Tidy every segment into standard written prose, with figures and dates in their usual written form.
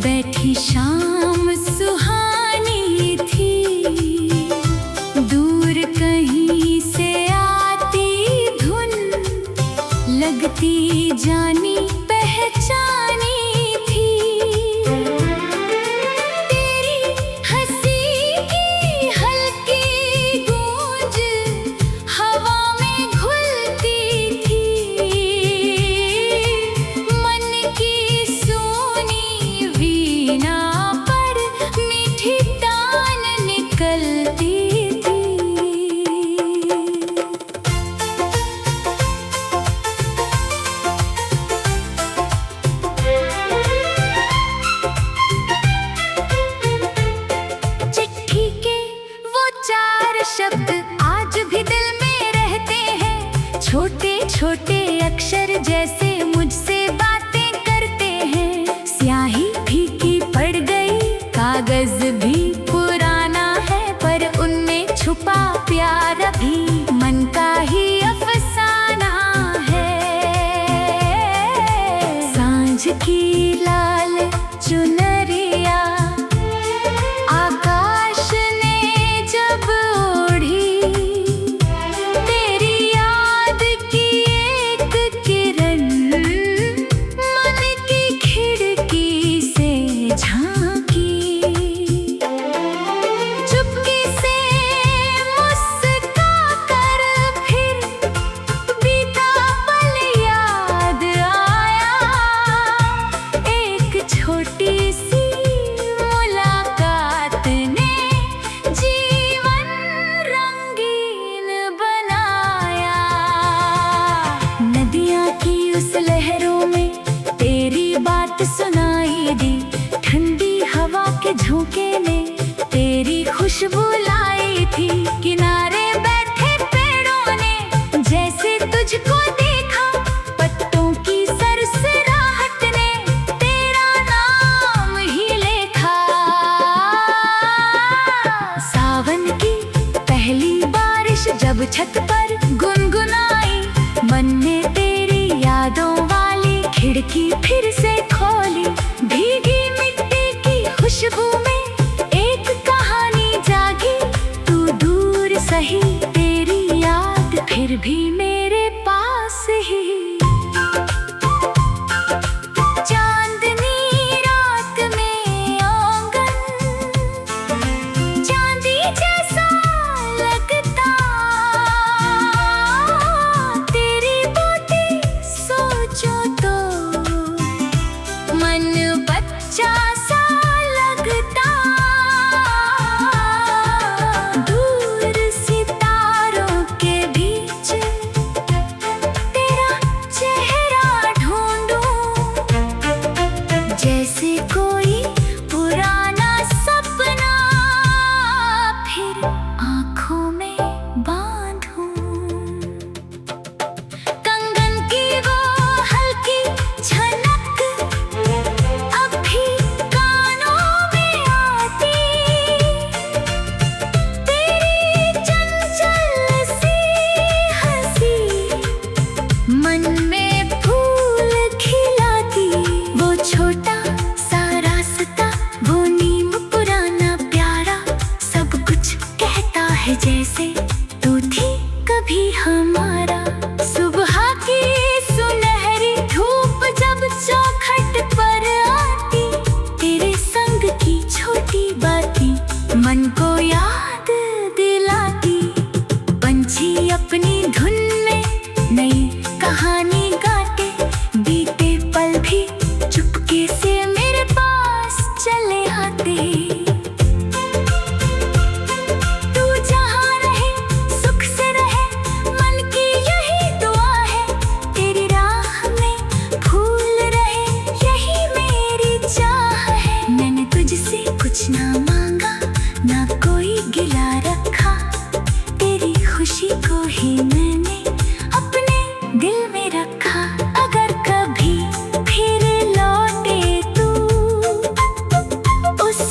बैठी शाम सुहानी थी, दूर कहीं से आती धुन, लगती जानी पहचानी थी। तेरी हंसी की हल्की गूंज हवा में घुलती थी, मन की सूनी वीणा पर मीठी तान निकलती थी। चिट्ठी के वो 4 शब्द आज भी दिल में रहते हैं, छोटे छोटे अक्षर जैसे मुझसे बातें करते हैं। स्याही फीकी पड़ गई, कागज भी पुराना है, पर उनमें छुपा प्यार भी मन का ही अफसाना है। सांझ की लाल चुनरिया आकाश ने जब ओढ़ी, तेरी याद की एक किरण मन की खिड़की से झांकी। चुपके से मुस्का कर फिर बीता पल याद आया, एक छोटी सी मुलाकात ने जीवन रंगीन बनाया। नदियाँ की उस लहरों में तेरी बात सुनाई दी, ठंडी हवा के झोंके ने तेरी खुशबू लाई थी। किनारे बैठे पेड़ों ने जैसे तुझको देखा, पत्तों की सरसराहट ने तेरा नाम ही लेखा। सावन की पहली बारिश जब छत पर गुनगुनाई, मन ने तेरी यादों वाली खिड़की फिर से खोली। भीगी मिट्टी की खुशबू में एक कहानी जागी, तू दूर सही तेरी याद फिर भी मेरे पास ही। चांदनी रात में आंगन चांदी जैसा लगता, तेरी बातें सोचो तो मन बच्चा सा लगता। दूर सितारों के बीच तेरा चेहरा ढूंढूं, जैसे कोई पुराना सपना फिर आँखों में बांधूं। कंगन की वो हल्की झनक अब भी कानों में आती, तेरी चंचल सी हंसी मन में फूल खिलाती। वो छोटा सा रास्ता, वो नीम पुराना प्यारा, सब कुछ कहता है जैसे तू थी कभी हमारा। सुबह की सुनहरी धूप जब चौखट पर आती, तेरे संग की छोटी बातें मन को याद दिलाती। पंछी अपनी धुन में नई कहानी गाते, बीते पल भी चुपके से मेरे पास चले आते। तू जहाँ रहे सुख से रहे, मन की यही दुआ है। तेरी राह में फूल रहे, यही मेरी चाह है। मैंने तुझसे कुछ ना मांगा, ना कोई गिला रखा, तेरी खुशी को ही मैंने अपने दिल में रखा। अगर कभी फिर लौटे तू उस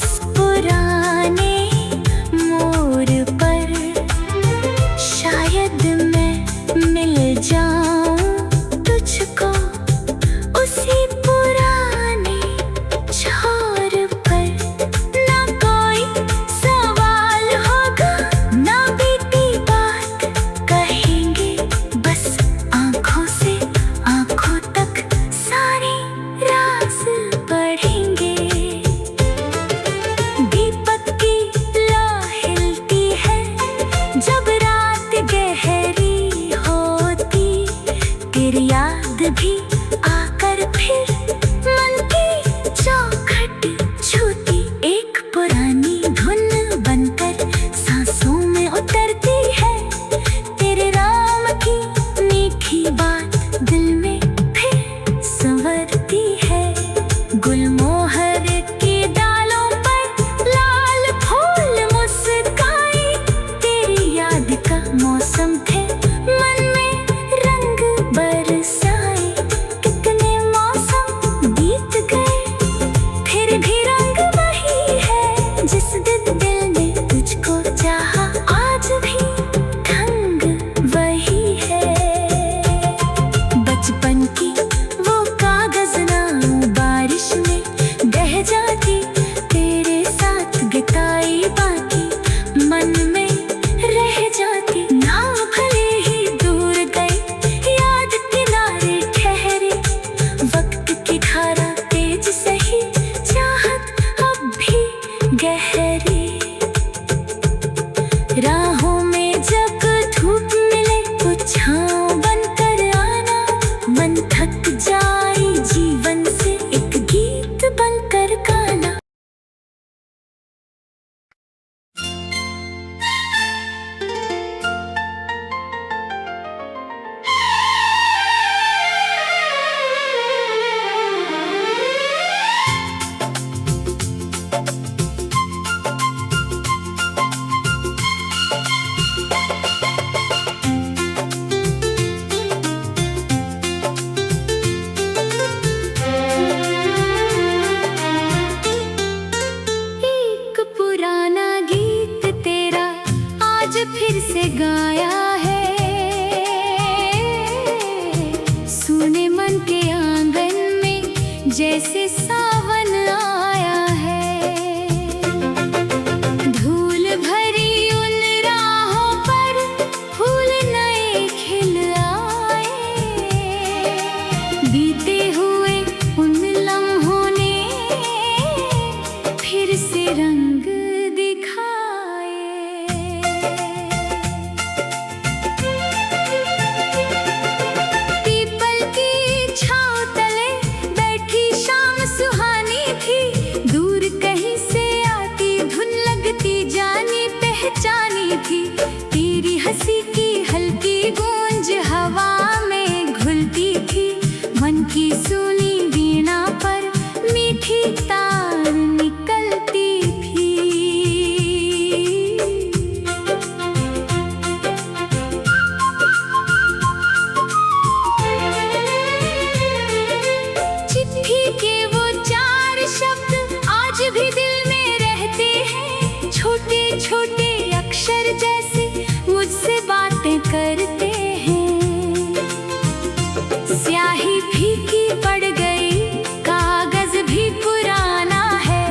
पुरानी धुन बनकर सांसों में उतरती है। तेरे राम की मीठी बात दिल में फिर संवरती है। गुलमोहर की डालों पर लाल फूल मुस्काए, तेरी याद का मौसम थे मन में रंग बरसाए। कितने मौसम बीत गए फिर भी रंग वही है। जिस दिल ने तुझको चाहा आज भी ढंग वही है। बचपन की वो कागज नाव बारिश में बह जाती, तेरे साथ बिताई बाकी मन में रह जाती। नाव भले ही दूर गई, याद किनारे ठहरे। वक्त की धारा तेज सही, चाहत अब भी गहरी। राहों में जब धूप मिले तो छाँव बनकर आना। मन थक जाए जीवन से एक गीत बनकर गाना। एक पुराना गीत तेरा आज फिर से गाया है। सुने मन के आंगन में जैसे सावन आया है। धूल भरी उन राहों पर फूल नए खिल आए। बीते हुए उन लम्हों ने फिर से रंग दिखाए। पीपल की छाँव तले बैठी शाम सुहानी थी। दूर कहीं से आती धुन लगती जानी पहचानी थी। तेरी हंसी की हल्की गूंज हवा में घुलती थी। मन की सुनी वीणा पर मीठी तार निकलती थी। चिट्ठी के वो चार शब्द आज भी दिल में रहते हैं। छोटे छोटे अक्षर जैसे मुझसे बातें करते हैं। स्याही फीकी पड़ गई, कागज भी पुराना है,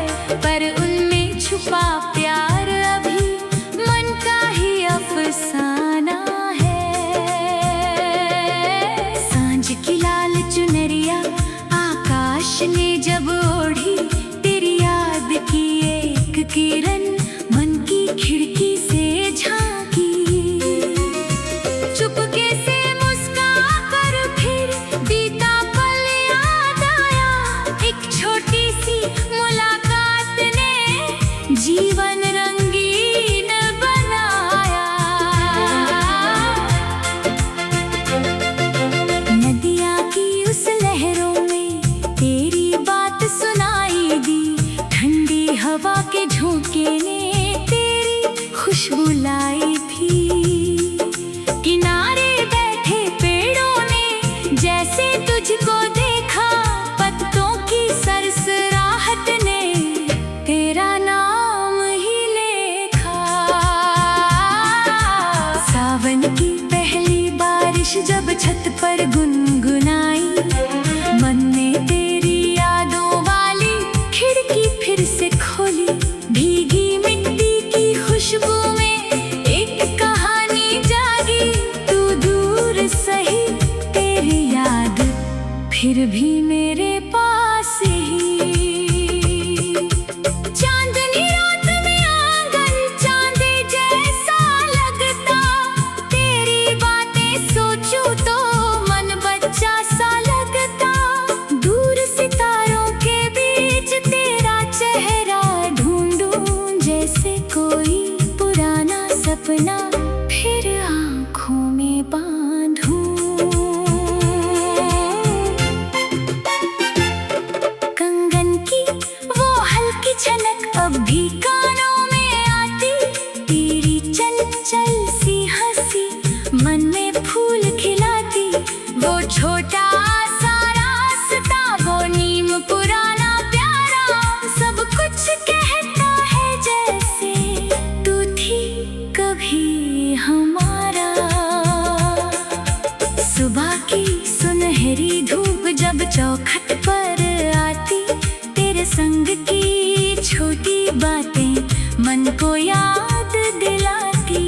पर उनमें छुपा प्यार अभी मन का ही अफसाना है। सांझ की लाल चुनरिया आकाश ने जब ओढ़ी, तेरी याद की एक किरण मन की खिड़की से झांकी। चुपके से मुस्कुराकर फिर बीता पल याद आया। एक छोटी सी मुलाकात ने जीवन रंगीन बनाया। नदिया की उस लहरों में तेरी बात सुनाई दी। ठंडी हवा के झोंके ने तेरी खुशबू लाई थी। किनारे बैठे पेड़ों ने जैसे तुझको देखा। पत्तों की सरसराहट ने तेरा नाम ही लेखा। सावन की पहली बारिश जब छत पर गुनगुनाई, मन ने तेरी यादों वाली खिड़की फिर से खोली। भीगी मिट्टी की खुशबू में एक कहानी जागी। तू दूर सही, तेरी याद फिर भी मेरे पास ही। चांदनी रात में आंगन चांदे जैसा लगता। तेरी बातें सोचूं तो मन बच्चा सा लगता। दूर सितारों के बीच तेरा चेहरा सपना फिर आँखों में बांधूं। कंगन की वो हल्की छनक अब भी कानों में आती, तेरी चंचल सी हंसी मन में फूल खिलाती। वो छोटा सा रास्ता, वो नीम पुराना प्यारा, सब कुछ कहता है जैसे तू थी कभी हमारा। सुबह की सुनहरी धूप जब चौखट पर आती, तेरे संग की छोटी बातें मन को याद दिलाती।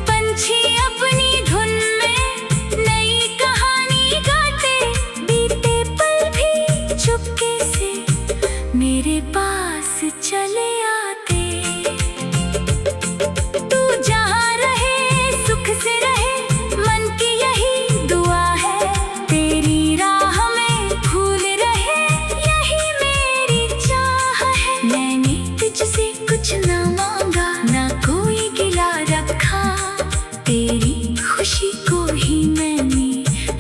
पंछी अपनी धुन में नई कहानी गाते, बीते पल भी चुपके से मेरे पास चले आते। तू जहाँ रहे सुख से रहे, मन की यही दुआ है। तेरी राह में फूल रहे, यही मेरी चाह है। मैंने तुझसे कुछ ना मांगा, ना कोई गिला रखा, तेरी खुशी को ही मैंने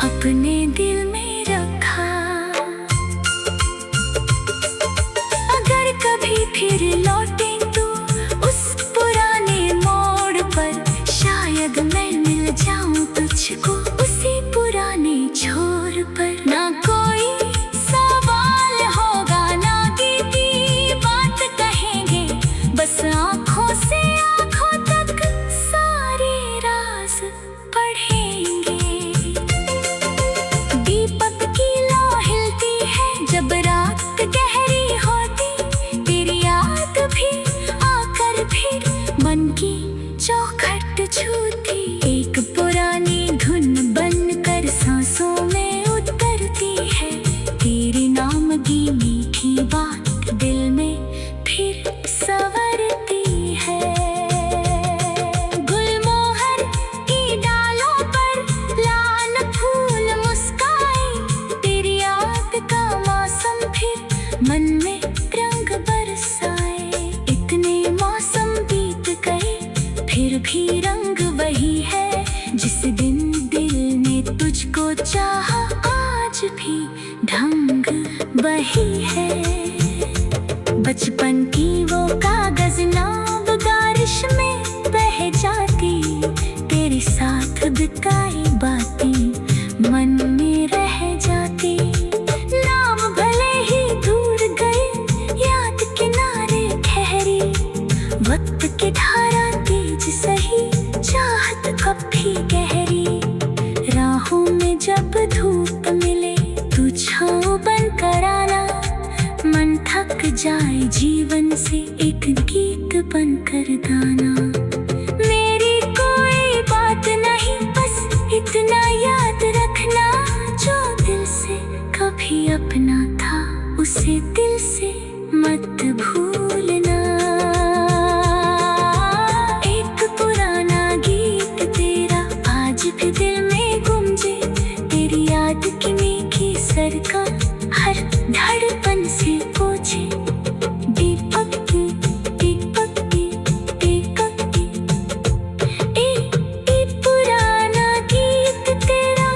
अपने दिल में रखा। अगर कभी फिर लौटे तो उस पुराने मोड़ पर, शायद मैं मिल जाऊं तुझको उसी पुराने छोर पर। ना कोई सवाल होगा, ना की बात कहेंगे, बस आँखों से आँखों तक सारे राज पढ़ेंगे। दीपक की लौ हिलती है जब रात गहरी होती, तेरी याद भी आकर फिर मन की चौखट छूती। एक पुरानी धुन बनकर सांसों में उतरती है, तेरे नाम की मीठी बात दिल में फिर संवरती है। गुलमोहर की डालों पर लाल फूल मुस्काए, तेरी याद का मौसम फिर मन में रंग बरसाए। इतने मौसम बीत गए फिर भी रंग वही है, जिस दिन दिल ने तुझको चाहा आज भी ढंग वही है। बचपन की वो कागज नाव बारिश में बह जाती, तेरे साथ बिताई बातें मन में रह जाती। नाम भले ही दूर गए, याद किनारे ठहरी, वक्त की धारा तेज सही, चाहत कब भी गहरी। राहों में जब धूप मिले तू छाँव बनकर आना, मन थक जाए जीवन से एक गीत बनकर गाना। मेरी कोई बात नहीं, बस इतना याद रखना, जो दिल से कभी अपना था उसे दिल से मत भूलना। एक पुराना गीत तेरा आज भी दिल में गूंजे, तेरी याद की मीठी सरका हर धड़कन से पूछे। दीपक की एक पुराना गीत तेरा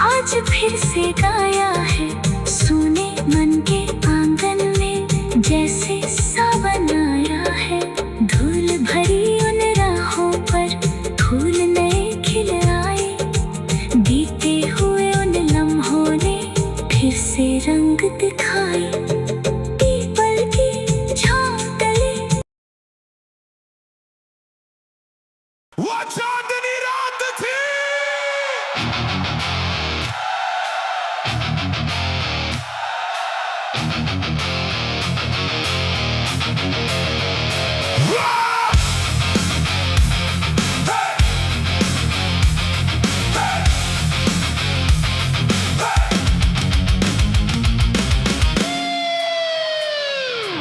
आज फिर से गाया है, सुने मन के आंगन में जैसे सावन आया है। धूल भरी उन राहों पर फूल नए खिल आए, बीते हुए उन लम्हों ने फिर से रंग दिखाए। पीपल की छाँव तले वो चांदनी रात थी,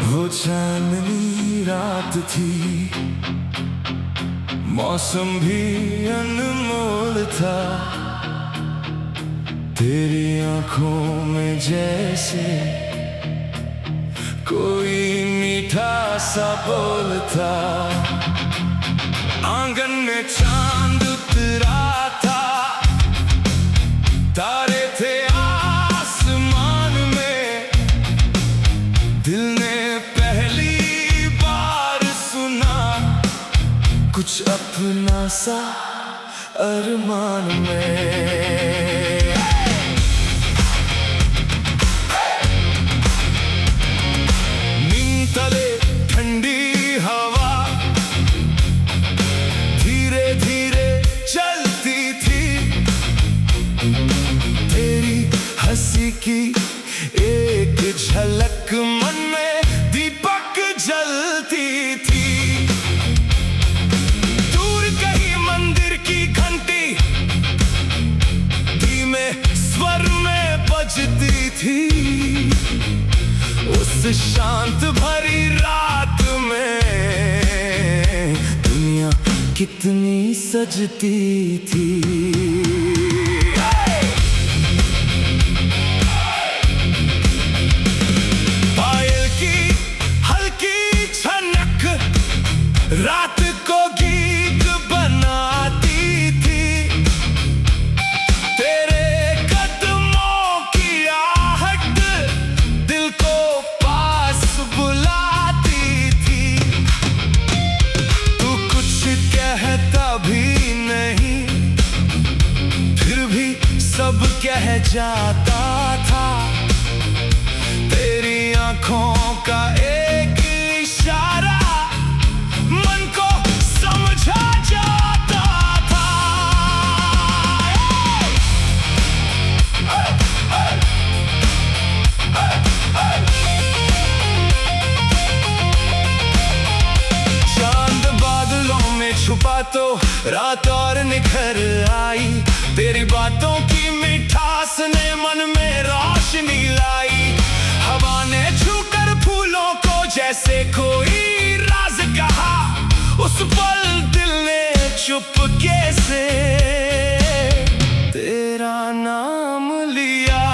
वो चांदनी रात थी, मौसम भी अनमोल था। तेरी आंखों में जैसे कोई मीठा सा बोल था। आंगन में चांद उतरा था, तारे थे आसमान में। दिल ने पहली बार सुना कुछ अपना सा अरमान में। नीम तले ठंडी हवा धीरे धीरे चलती थी, तेरी हंसी की एक झलक मन में दीपक जलती थी। दूर कहीं मंदिर की घंटी धीमे स्वर में बजती थी। उस शांत भरी रात में दुनिया कितनी सजती थी। पायल की हल्की छनक रात को गीत बनाती थी। तेरे कदमों की आहट दिल को पास बुलाती थी। तू कुछ कहता भी नहीं, फिर भी सब कह जाता था। तेरी आंखों का एक इशारा मन को समझा जाता था। चांद बादलों में छुपा तो रात और निखर आई। तेरी बातों की मिठास ने मन में रोशनी लाई। हवा ने छूकर फूलों को जैसे कोई राज कहा। उस पल दिल ने चुपके से तेरा नाम लिया।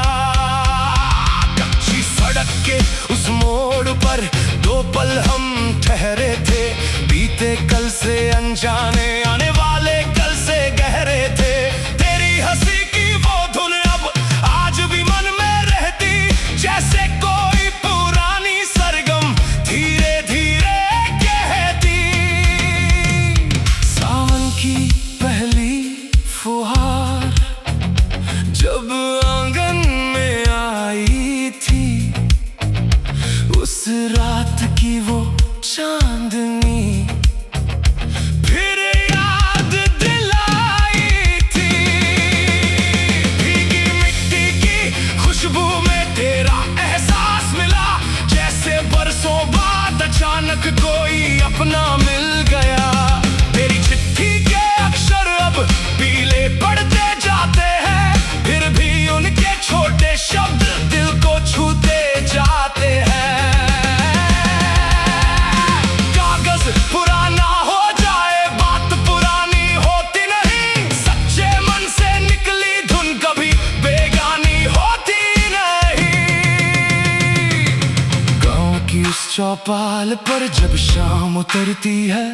कच्ची सड़क के उस मोड़ पर दो पल हम ठहरे थे। बीते कल से अनजाने आने वाले कल से गहरे थे। तेरी हंसी की वो धुन अब आज भी मन में रहती, जैसे कोई पुरानी सरगम धीरे धीरे कहती। सावन की पहली फुहार जब आंगन में आई थी, उस रात की वो चांदनी फिर याद दिलाई थी। भीगी मिट्टी की खुशबू में तेरा एहसास मिला, जैसे बरसों बाद अचानक कोई अपना मिल गया। तेरी चिट्ठी के अक्षर अब पीले पड़ते जाते हैं, फिर भी उनके छोटे शब्द दिल को छूते जाते हैं। कागज पुराना हो जाए बात पुरानी होती नहीं, सच्चे मन से निकली धुन कभी बेगानी होती नहीं। गांव की उस चौपाल पर जब शाम उतरती है,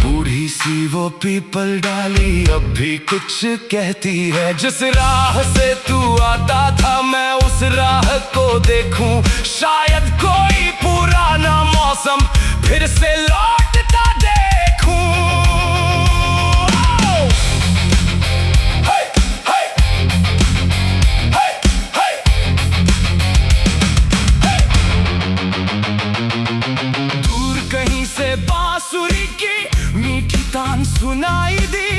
बूढ़ी सी वो पीपल डाली अब भी कुछ कहती है। जिस राह से तू आता था मैं उस राह को देखूं, शायद कोई पुराना मौसम फिर से लौटता देखूं। दूर कहीं से बांसुरी की मीठी तान सुनाई दी।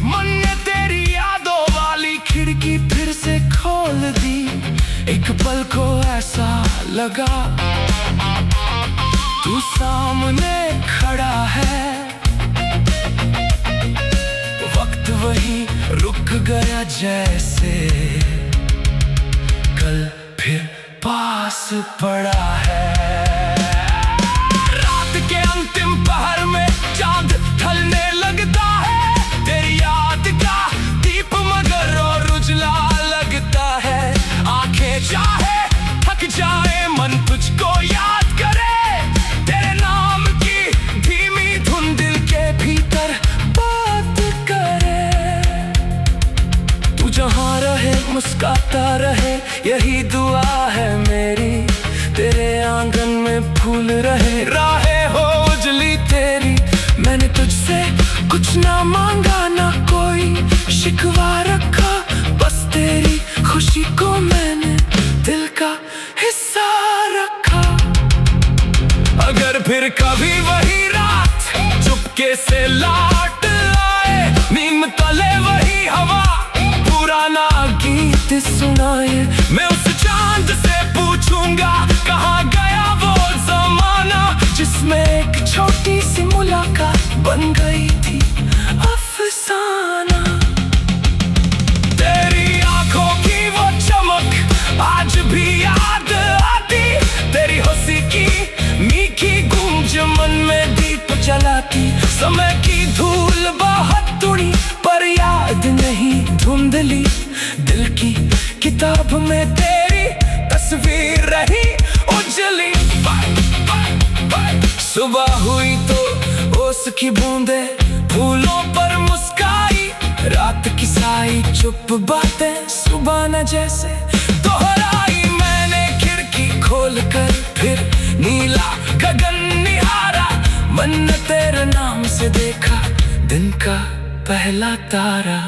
मन ने तेरी यादों वाली खिड़की फिर से खोल दी। एक पल को ऐसा लगा तू सामने खड़ा है। वक्त वहीं रुक गया जैसे कल फिर पास पड़ा है। रात के अंतिम पहर में चांद ढलने लगता है। तेरी याद का दीप मगर और उजला लगता है। आंखें चाहे थक जाए मन तुझको याद करे। तेरे नाम की धीमी धुन दिल के भीतर यही दुआ है मेरी, तेरे आंगन में फूल रहे, राहें हो उजली तेरी। मैंने तुझसे कुछ ना मांगा ना कोई शिकवा रखा, बस तेरी खुशी को मैंने दिल का हिस्सा रखा। अगर फिर कभी वही रात चुपके से लौट आए, नीम तले वही हवा पुराना गीत सुनाए, मैं उस चांद से पूछूंगा कहाँ गया वो जमाना, जिसमें एक छोटी सी मुलाकात बन गई थी अफसाना। तेरी आंखों की वो चमक आज भी याद आती, तेरी हंसी की मीठी गूंज मन में दीप जलाती। समय की धूल बहुत उड़ी पर याद नहीं धुंधली, दिल की किताब में तेरी तस्वीर रही उजली। सुबह हुई तो ओस की बूंदे फूलों पर मुस्काई, रात की साई चुप बातें सुबह न जैसे दोहराई। मैंने खिड़की खोल कर फिर नीला गगन निहारा, मन ने तेरे नाम से देखा दिन का पहला तारा।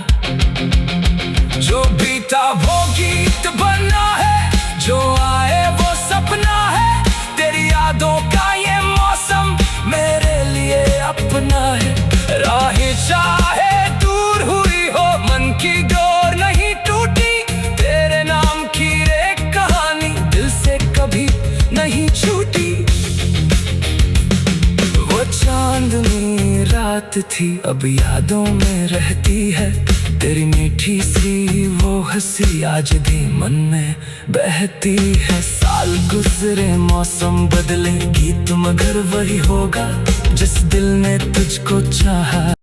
जो बीता वो गीत बना है, जो आए वो सपना है, तेरी यादों का ये मौसम मेरे लिए अपना है। राहें चाहे दूर हुई हो, मन की डोर नहीं टूटी, तेरे नाम की एक कहानी दिल से कभी नहीं छूटी। वो चांदनी रात थी अब यादों में रहती है, तेरी मीठी सी वो हंसी आज भी मन में बहती है। साल गुजरे मौसम बदले गीत मगर वही होगा, जिस दिल ने तुझको चाहा।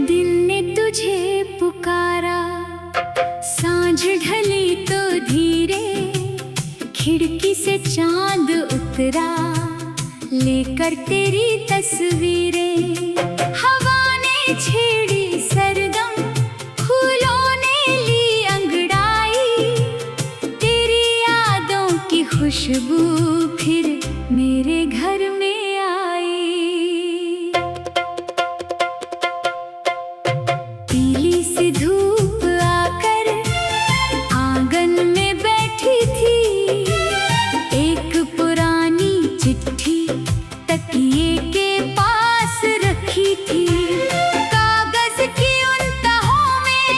दिल ने तुझे पुकारा, सांझ ढली तो धीरे, खिड़की से चांद उतरा लेकर तेरी तस्वीरें। हवा ने छेड़ी सरगम, फूलों ने ली अंगड़ाई, तेरी यादों की खुशबू फिर मेरे घर में आई। पीली सी धूप आकर आंगन में बैठी थी, एक पुरानी चिट्ठी तकिए के पास रखी थी। कागज की उन तहों में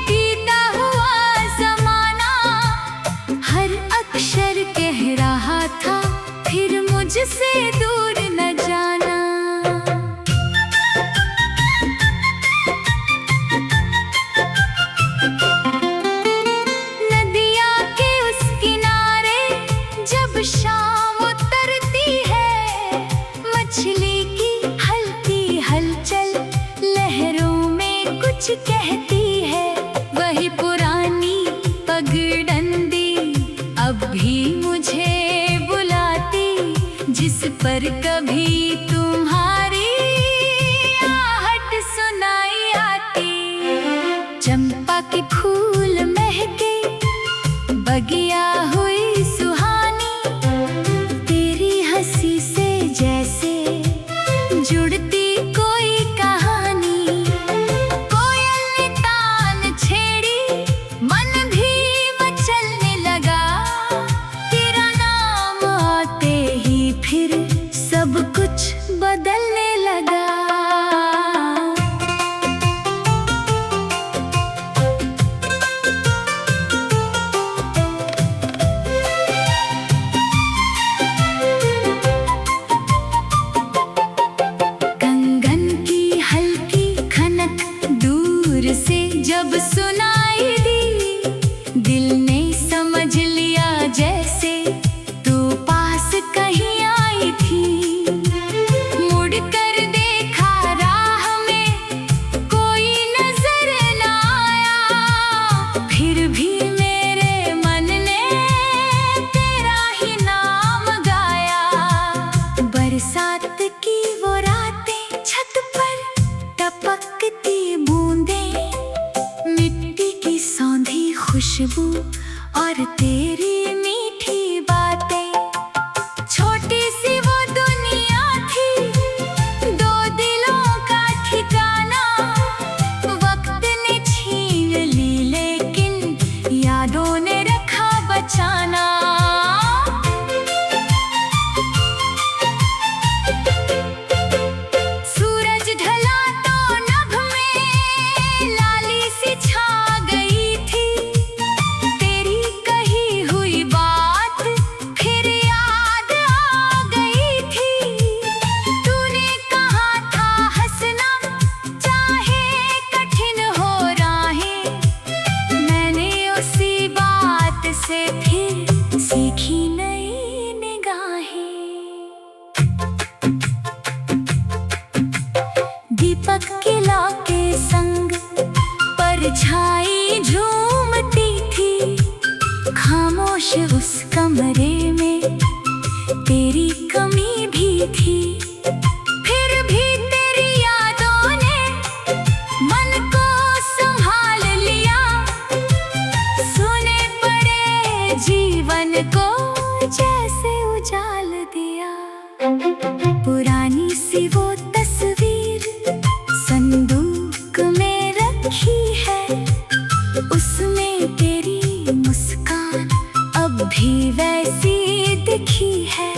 बीता हुआ जमाना, हर अक्षर कह रहा था फिर मुझसे दूर न जाना। नदिया के उस किनारे जब शाम उतरती है, मछली की हल्की हलचल लहरों में कुछ कहती है। वही पुरानी पगडंडी अब भी मुझे बुलाती, जिस पर कभी तुम्हारी आहट सुनाई आती। चंपा के फूल महके, बगिया हुई सुहानी, तेरी हंसी से जैसे जुड़ती कोई कहानी। कोयल ने खुशबू और तेरी मीठी बातें। छोटी सी वो दुनिया थी, दो दिलों का ठिकाना। वक्त ने छीन ली लेकिन यादों ने रखा बचाना। सूरज ढला तो नभ में लाली सी छा गई थी। तेरी कही हुई बात फिर याद आ गई थी। तूने कहा था हंसना चाहे कठिन हो राहें। मैंने उसी बात से फिर सीखी नई निगाहें। दीपक की लौ के संग परछाई झूमती थी। खामोश उस कमरे में तेरी कमी भी थी। फिर भी तेरी यादों ने मन को संभाल लिया। सुने पड़े जीवन को जैसे उजाल दिया। पुरानी सी वो तस्वीर संदूक में रखी है। उसमें तेरी मुस्कान अब भी वैसी दिखी है।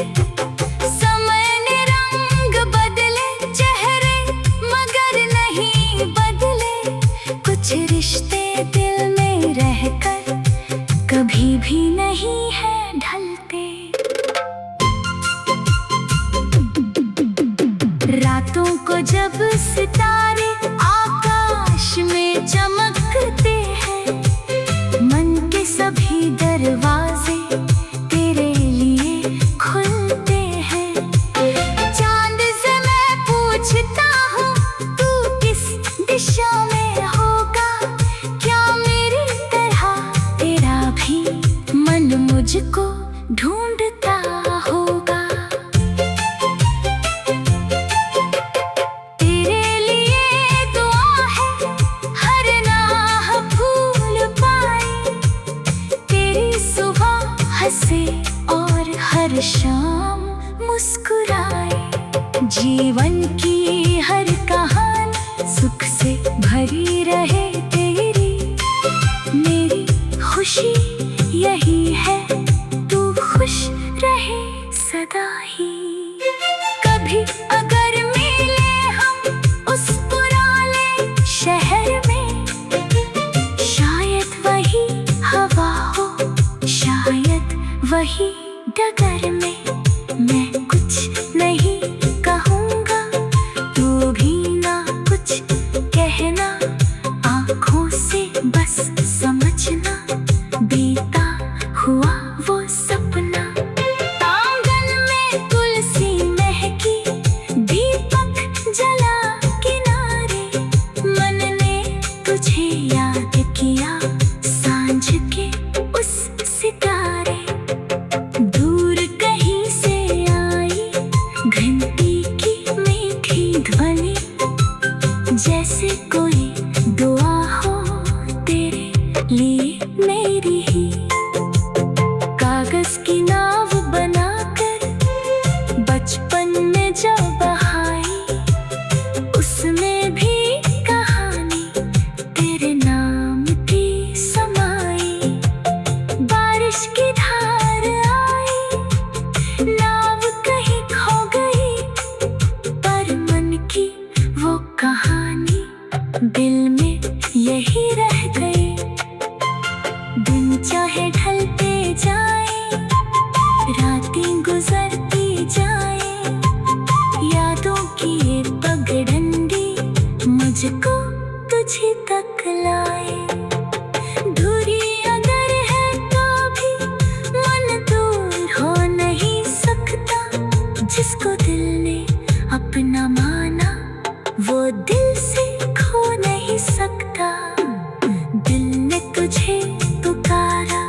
समय ने रंग बदले चेहरे मगर नहीं बदले। कुछ रिश्ते दिल में रहकर कभी भी नहीं है ढलते। रातों को जब सितारे आकाश में चमकते हैं। मन के सभी दरवाजे तेरे लिए खुलते हैं। चांद से मैं पूछता हूँ तू किस दिशा में होगा। क्या मेरी तरह तेरा भी मन मुझको ढूंढता होगा। तेरे लिए दुआ है हर राह फूल पाए। तेरी सुबह हंसे और हर शाम मुस्कुराए। जीवन की हर कहानी सुख से भरी रहे तेरी। मेरी खुशी यही है तू खुश रहे सदा ही। कभी अगर मिले हम उस पुराने शहर में। शायद वही हवा हो, शायद वही डगर में। मैं कुछ नहीं कहूँगा, तू भी ना कुछ कहना। आँखों से बस समझना बीता हुआ वो सपना। आंगन में तुलसी महकी, दीपक जला किनारे। मन ने तुझे याद किया सांझ के उस सितारे। दूर कहीं से आई घंटी की मीठी ध्वनि। जैसे कोई दुआ हो तेरे लिए मेरी ही। कागज की नाव बनाकर बचपन में जो बहाई। उसमें भी कहानी तेरे नाम की समाई। बारिश की धार आई, नाव कहीं खो गई। पर मन की वो कहानी दिल में यही रह गई। दिन चाहे ढलते जाए, रातें गुजरती जाए। यादों की ये पगडंडी मुझको तुझे तक लाए। दूरी अगर है तो भी मन दूर हो नहीं सकता। जिसको दिल ने अपना माना वो दिल से खो नहीं सकता। दिल ने तुझे पुकारा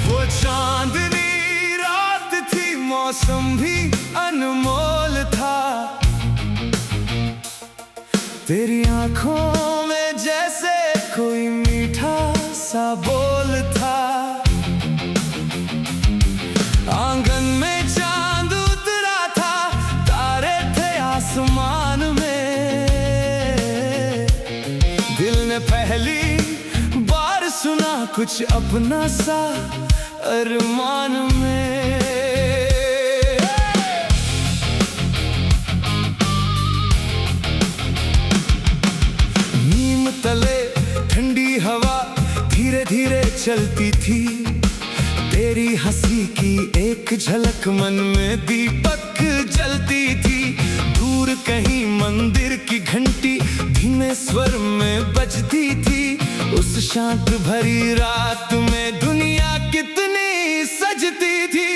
वो चांदनी रात थी, मौसम भी अनमोल था। तेरी आंखों में जैसे कोई मीठा सा बोल था। आंगन में चांद उतरा था, तारे थे आसमान में। दिल ने पहली बार सुना कुछ अपना सा अरमान में। नीम तले ठंडी हवा धीरे धीरे चलती थी। तेरी हंसी की एक झलक मन में दीपक जलती थी। दूर कहीं मंदिर की घंटी धीमे स्वर में बजती थी। उस शांत भरी रात में दुनिया कितनी सजती थी।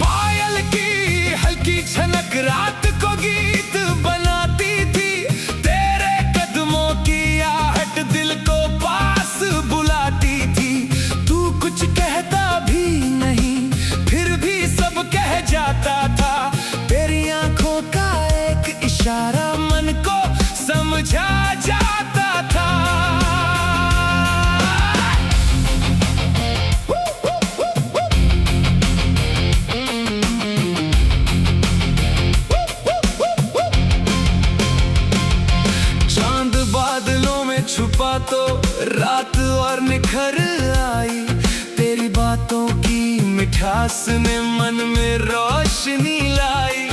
पायल की हल्की छनक रात को गीत बनाती थी। तेरे कदमों की आहट दिल को पास बुलाती थी। तू कुछ कहता भी नहीं, फिर भी सब कह जाता था। तेरी आंखों का एक इशारा मन को समझा जाता था। चांद बादलों में छुपा तो रात और निखर आई। तेरी बातों की मिठास ने मन में रोशनी लाई।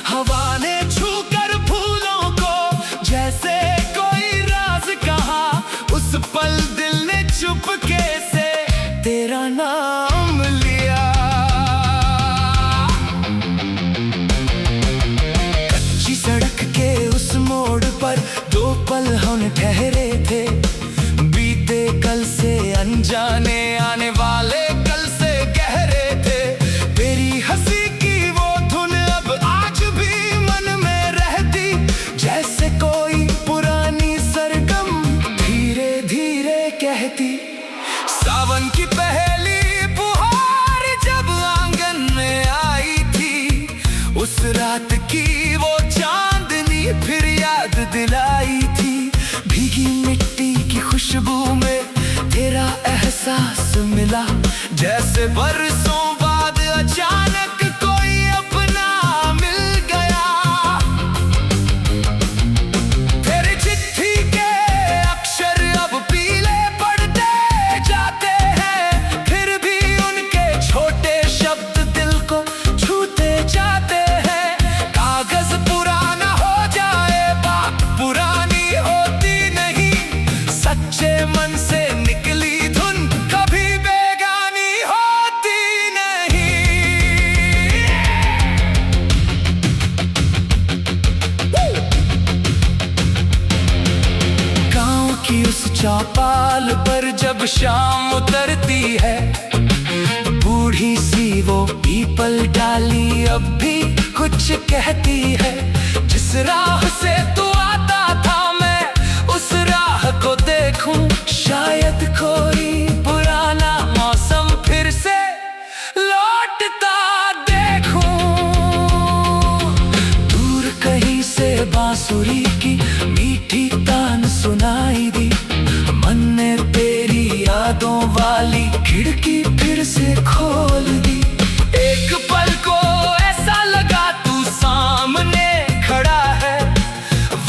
हवा ने छूकर फूलों को जैसे कोई राज कहा। उस पल दिल ने चुपके से तेरा नाम लिया। कच्ची सड़क के उस मोड़ पर दो पल हम ठहरे थे। बीते कल से अनजाने आने वाले कल से गहरे थे। तेरी हंसी की वो धुन अब आज भी मन में रहती। जैसे कोई पुरानी सरगम धीरे धीरे कहती। सावन की पहली फुहार जब आंगन में आई थी। उस रात की वो चांदनी फिर याद दिलाई थी। भीगी मिट्टी की खुशबू में तेरा एहसास मिला। जैसे बरसों बाद अचानक कोई अपना मिल गया। तेरी चिट्ठी के अक्षर अब पीले पड़ते जाते हैं। फिर भी उनके छोटे शब्द दिल को छूते जाते हैं। कागज पुराना हो जाए, बात पुरानी होती नहीं। सच्चे मन से निकली धुन कभी बेगानी होती नहीं। गांव की उस चौपाल पर जब शाम उतरती है। बूढ़ी सी वो पीपल डाली अब भी कुछ कहती है। जिस राह से तू आता था मैं उस राह को देखूं। शायद कोई पुराना मौसम फिर से लौटता देखूं। दूर कहीं से बांसुरी की मीठी तान सुनाई दी। मन ने तेरी यादों वाली खिड़की फिर से खोल दी। एक पल को ऐसा लगा तू सामने खड़ा है।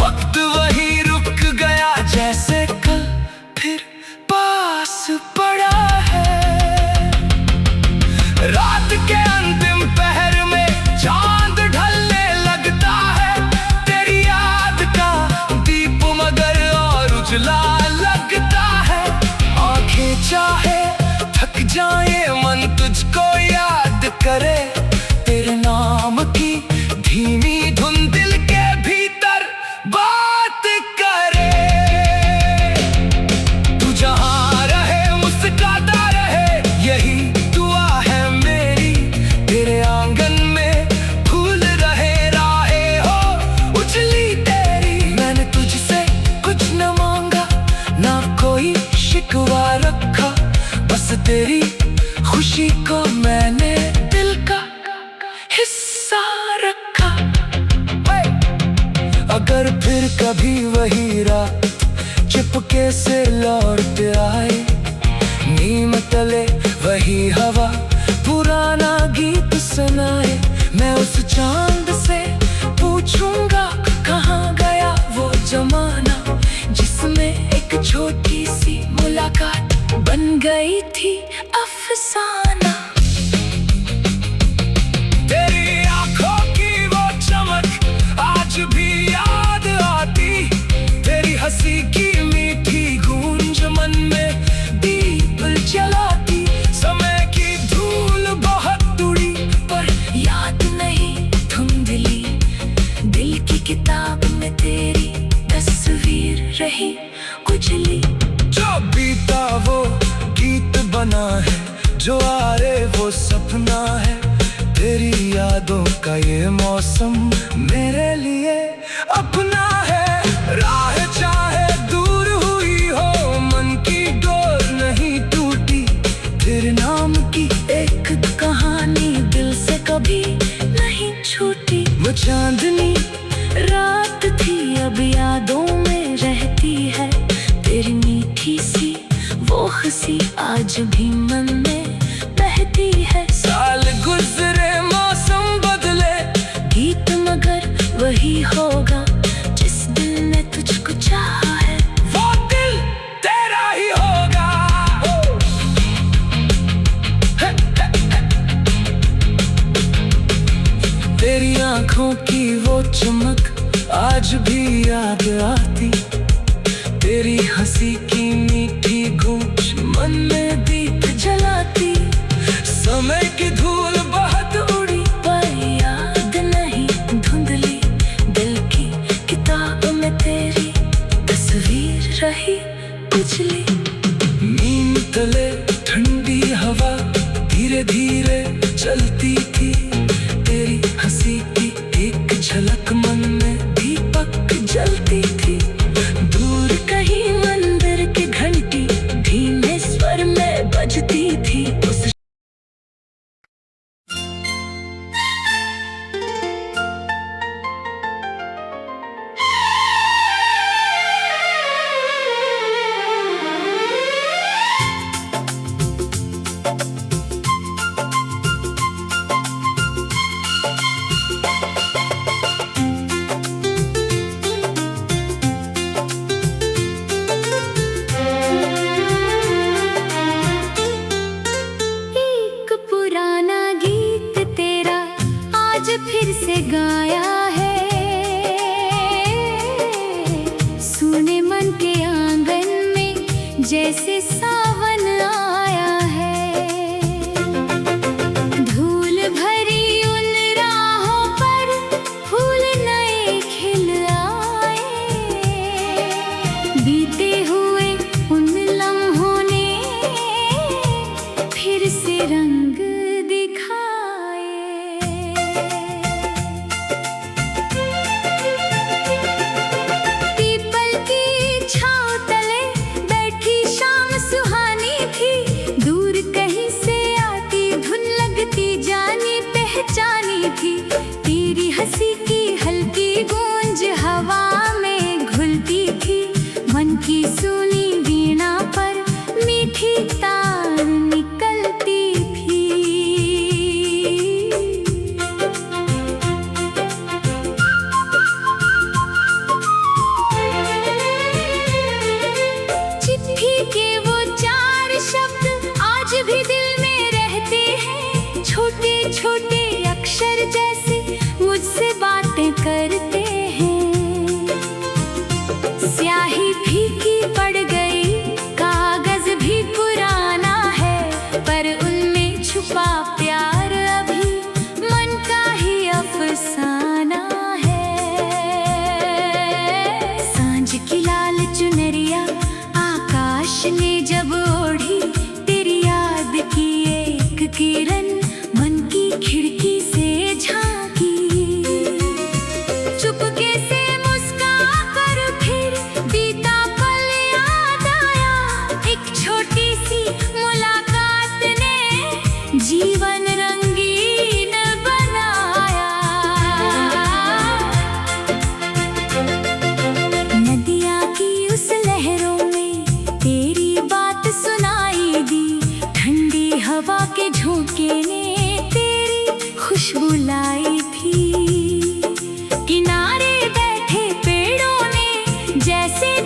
वक्त वही रुक गया जैसे कल फिर पास पड़ा है। रात के अंतिम पहर में चांद ढलने लगता है। तेरी याद का दीप मगर और उजला लगता है। आंखें चाहे थक जाए मन तुझको याद करे। तेरे नाम की धीमी धुन दिल के भीतर बात करे। तू जहां रहे मुस्कुराता रहे, यही दुआ है वही रात चुपके से लौट आए, नीम तले वही हवा पुराना गीत सुनाए। मैं उस चांद से पूछूंगा कहाँ गया वो जमाना, जिसमें एक छोटी सी मुलाकात बन गई थी अफसाना। तेरी आंखों की वो चमक आज भी याद आती, तेरी हंसी की मीठी गूंज मन में दीप जलाती। समय की धूल बहुत उड़ी पर याद नहीं धुंधली, दिल की किताब में तेरी तस्वीर रही उजली। जो बीता वो गीत बना है, जो आ रहे वो सपना है, तेरी यादों का ये मौसम मेरे लिए अपना है। राह चाहे दूर हुई हो, मन की डोर नहीं टूटी, तेरे नाम की एक कहानी दिल से कभी नहीं छूटी। वो चांदनी रात थी अब यादों में रहती है, तेरी मीठी सी वो हंसी आज भी मन में बहती है। साल गुजरे मौसम बदले, गीत मगर वही होगा, जिस दिल ने तुझको चाहा है वो दिल तेरा ही होगा। तेरी आंखों की वो चमक आज भी याद आती, तेरी हंसी की मीठी गूंज मन में दीप जलाती। समय की धूल बहुत उड़ी पर याद नहीं धुंधली, दिल की किताब में तेरी तस्वीर रही उजली। नीम तले ठंडी हवा धीरे धीरे चलती थी, तेरी हंसी की एक झलक मन में दीपक जलती थी। दूर कहीं मंदिर की घंटी धीमे स्वर में बजती थी। उस फिर से गाया है, सुने मन के आंगन में जैसे सावन आया है। धूल भरी उन राहों पर फूल नए खिल आए, बीते हुए उन लम्हों ने फिर से रंग शाम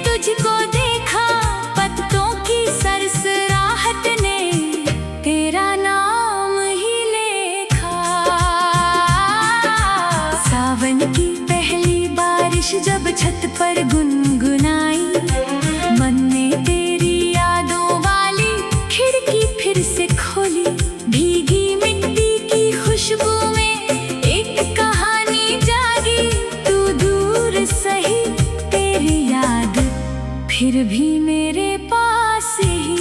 तुझको देखा, पत्तों की सरसराहट ने तेरा नाम ही लेखा। सावन की पहली बारिश जब छत पर गुनगुनाई, मन ने तेरी यादों वाली खिड़की फिर से खोली। भीगी मिट्टी की खुशबू में एक कहानी जागी, तू दूर सही तेरी याद फिर भी मेरे पास ही।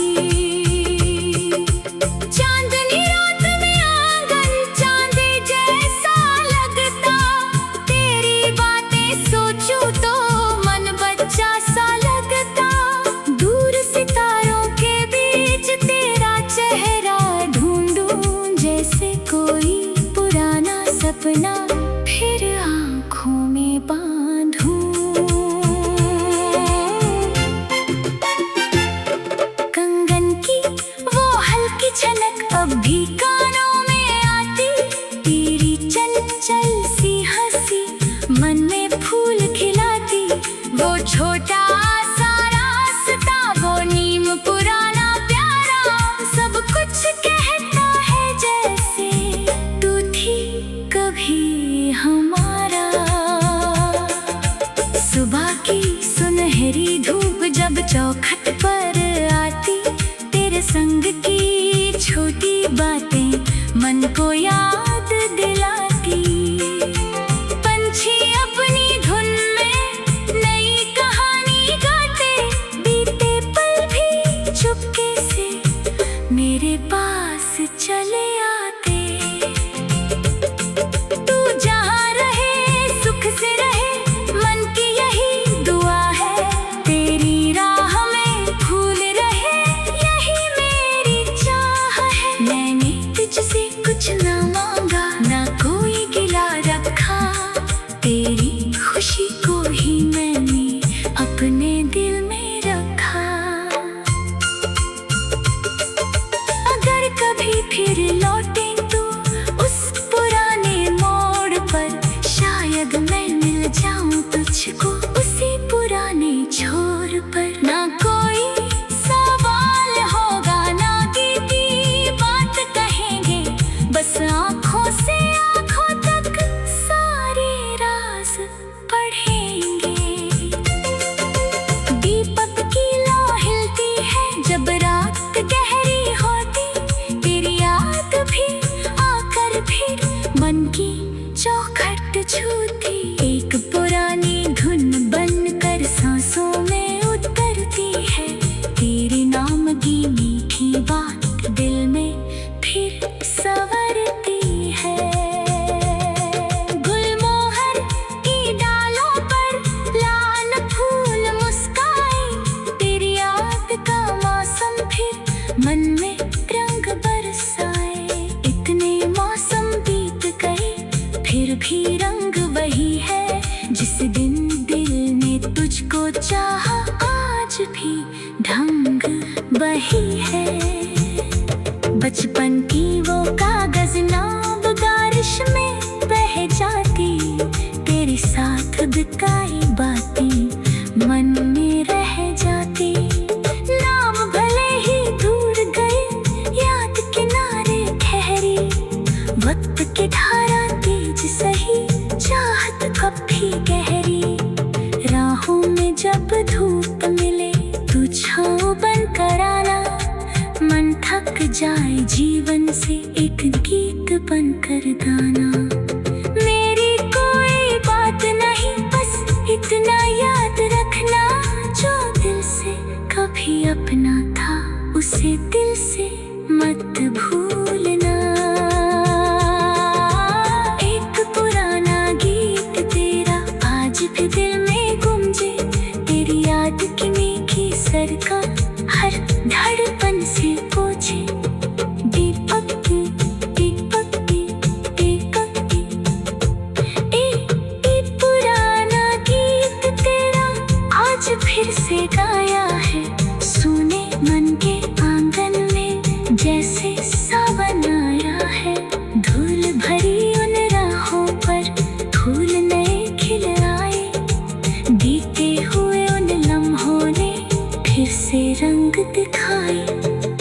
चांदनी रात में आंगन चांदे जैसा लगता, तेरी बातें सोचूं तो मन बच्चा सा लगता। दूर सितारों के बीच तेरा चेहरा ढूंढूं, जैसे कोई पुराना सपना फिर आँखों में बांधूं। कंगन की वो हल्की छनक अब भी कानों में आती, तेरी चंचल सी हंसी मन में फूल खिलाती। वो छोटा सा रास्ता, वो नीम पुराना प्यारा, सब कुछ कहता है जैसे तू थी कभी हमारा। सुबह की सुनहरी धूप जब चौखट पर आती, तेरे संग की छोटी बातें मन को याद दिलाती। पंछी अपनी धुन में नई कहानी गाते, बीते पल भी चुपके से मेरे पास चले आते। तू जहाँ रहे सुख से रहे, मन की यही दुआ है। तेरी राह में फूल रहे, यही मेरी चाह है। मैंने तुझसे कुछ ना मांगा, ना कोई गिला रखा, तेरी खुशी को ही मैंने अपने दिल में रखा। अगर कभी फिर लौटे तो उस पुराने मोड़ पर, शायद मैं मिल जाऊं तुझको उसी पुराने छोर पर। ना कोई सवाल होगा, ना की बात कहेंगे, बस आँखों से आँखों तक सारे राज पढ़ेंगे। दीपक की लौ हिलती है जब रात गहरी होती, तेरी याद भी आकर फिर मन की चौखट छूती। एक पुरानी धुन बनकर सांसों में उतरती है, तेरे नाम की मीठी बात दिल में फिर संवरती है। गुलमोहर की डालों पर लाल फूल मुस्काए, तेरी याद का मौसम फिर मन में रंग बरसाए। इतने मौसम बीत गए फिर भी रंग वही है, जिस दिन दिल ने तुझको चाहा आज भी ढंग वही है। बचपन की वो कागज नाव बारिश में बह जाती, तेरे साथ बिताई बातें मन में रह जाती। नाम भले ही दूर गए, याद किनारे ठहरी, वक्त की धारा तेज सही, चाहत कब भी गहरी। राहों में जब धूप मिले, तू छाँव बनकर आना, मन थक जाए जीवन से एक गीत बनकर गाना। मेरी कोई बात नहीं, बस इतना याद रखना, जो दिल से कभी अपना था उसे दिल से मत भूलना। एक पुराना गीत तेरा आज भी दिल में गूंजे, तेरी याद की मीठी सरका हर धड़कन से पूछे। दीपक की पुराना गीत तेरा आज फिर से गाया है, सुने मन के आंगन में जैसे सावन आया है। धूल भरी उन राहों पर फूल नए खिल आए, बीते हुए उन लम्हों फिर से रंग दिखाए।